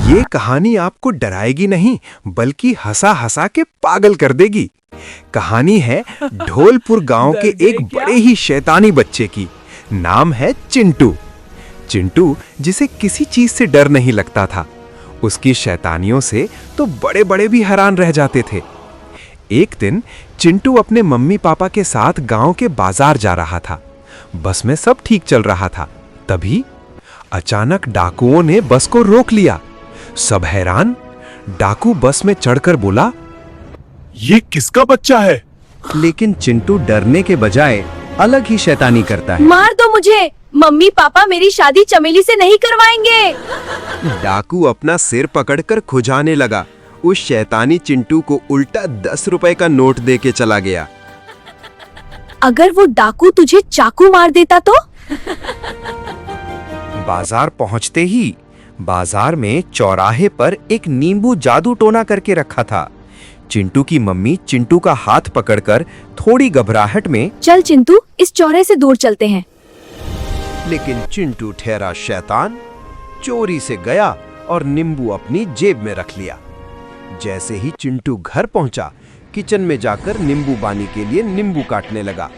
ये कहानी आपको डराएगी नहीं, बल्कि हंसा हंसा के पागल कर देगी। कहानी है ढोलपुर गांव के एक बड़े ही शैतानी बच्चे की। नाम है चिंटू। चिंटू जिसे किसी चीज से डर नहीं लगता था। उसकी शैतानियों से तो बड़े बड़े भी हैरान रह जाते थे। एक दिन चिंटू अपने मम्मी पापा के साथ गांव के बाजार जा रहा था। बस में सब ठीक चल रहा था। तभी अचानक डाकुओं ने बस को रोक लिया। सब हैरान। डाकू बस में चढ़कर बोला, ये किसका बच्चा है? लेकिन चिंटू डरने के बजाय अलग ही शैतानी करता है। मार दो मुझे, मम्मी पापा मेरी शादी चमेली से नहीं करवाएंगे। डाकू अपना सिर पकड़कर खुजाने लगा। उस शैतानी चिंटू को उल्टा 10 रुपए का नोट देके चला गया। अगर वो डाकू तुझे चाकू मार देता तो? बाजार पहुंचते ही बाजार में चौराहे पर एक नींबू जादू टोना करके रखा था। चिंटू की मम्मी चिंटू का हाथ पकड़कर थोड़ी घबराहट में, चल चिंटू, इस चौराहे से दूर चलते हैं। लेकिन चिंटू ठहरा शैतान चोरी से गया और नींबू अपनी जेब में रख लिया। जैसे ही चिंटू घर पहुंचा, किचन में जाकर नींबू पानी के लिए नींबू काटने लगा।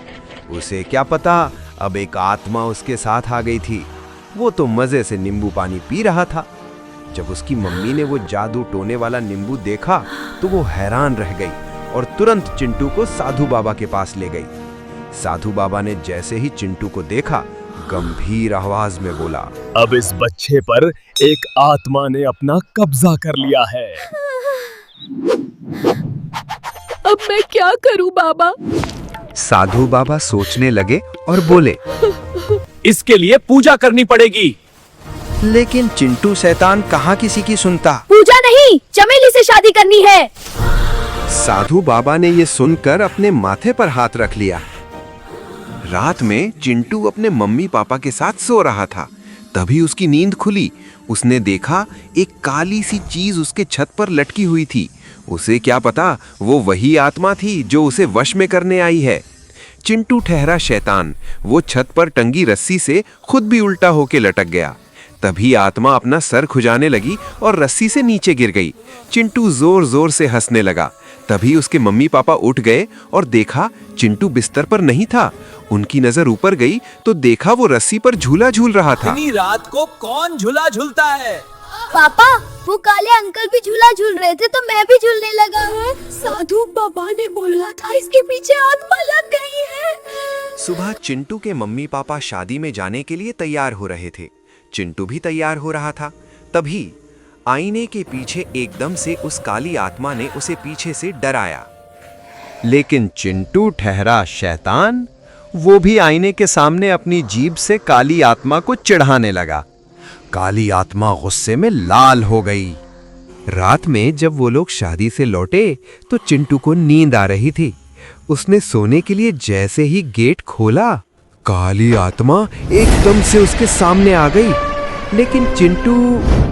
उसे क्या पता अब एक आत्मा उसके साथ आ गई थी। वो तो मजे से नींबू पानी पी रहा था। जब उसकी मम्मी ने वो जादू टोने वाला नींबू देखा तो वो हैरान रह गई और तुरंत चिंटू को साधु बाबा के पास ले गई। साधु बाबा ने जैसे ही चिंटू को देखा, गंभीर आवाज में बोला, अब इस बच्चे पर एक आत्मा ने अपना कब्जा कर लिया है। अब मैं क्या करूं बाबा? साधु बाबा सोचने लगे और बोले, इसके लिए पूजा करनी पड़ेगी। लेकिन चिंटू शैतान कहाँ किसी की सुनता। पूजा नहीं, चमेली से शादी करनी है। साधु बाबा ने ये सुनकर अपने माथे पर हाथ रख लिया। रात में चिंटू अपने मम्मी पापा के साथ सो रहा था। तभी उसकी नींद खुली। उसने देखा एक काली सी चीज उसके छत पर लटकी हुई थी। उसे क्या पता वो वही आत्मा थी जो उसे वश में करने आई है। चिंटू ठहरा शैतान वो छत पर टंगी रस्सी से खुद भी उल्टा होके लटक गया। तभी आत्मा अपना सर खुजाने लगी और रस्सी से नीचे गिर गई। चिंटू जोर जोर से हंसने लगा। तभी उसके मम्मी पापा उठ गए और देखा चिंटू बिस्तर पर नहीं था। उनकी नजर ऊपर गई तो देखा वो रस्सी पर झूला झूल रहा था। इतनी रात को कौन झूला झूलता है? पापा, वो काले अंकल भी झूला झूल रहे थे तो मैं भी झूलने लगा हूँ। साधु बाबा ने बोला था इसके पीछे आत्मा लग गई है। सुबह चिंटू के मम्मी पापा शादी में जाने के लिए तैयार हो रहे थे। चिंटू भी तैयार हो रहा था। तभी आईने के पीछे एकदम से उस काली आत्मा ने उसे पीछे से डराया। लेकिन चिंटू ठहरा शैतान वो भी आईने के सामने अपनी जीभ से काली आत्मा को चिढ़ाने लगा। काली आत्मा गुस्से में लाल हो गई। रात में जब वो लोग शादी से लौटे तो चिंटू को नींद आ रही थी। उसने सोने के लिए जैसे ही गेट खोला, काली आत्मा एकदम से उसके सामने आ गई। लेकिन चिंटू,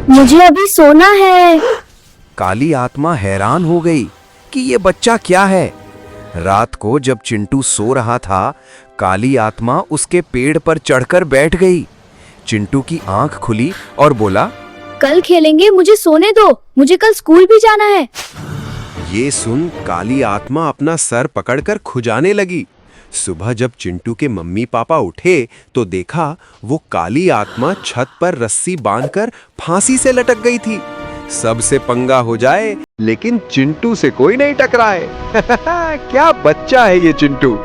मुझे अभी सोना है। काली आत्मा हैरान हो गई कि ये बच्चा क्या है। रात को जब चिंटू सो रहा था, काली आत्मा उसके पेड़ पर चढ़कर बैठ गई। चिंटू की आंख खुली और बोला, कल खेलेंगे, मुझे सोने दो, मुझे कल स्कूल भी जाना है। ये सुन काली आत्मा अपना सर पकड़कर खुजाने लगी। सुबह जब चिंटू के मम्मी पापा उठे तो देखा वो काली आत्मा छत पर रस्सी बांधकर फांसी से लटक गई थी। सबसे पंगा हो जाए लेकिन चिंटू से कोई नहीं टकराए। क्या बच्चा है ये चिंटू।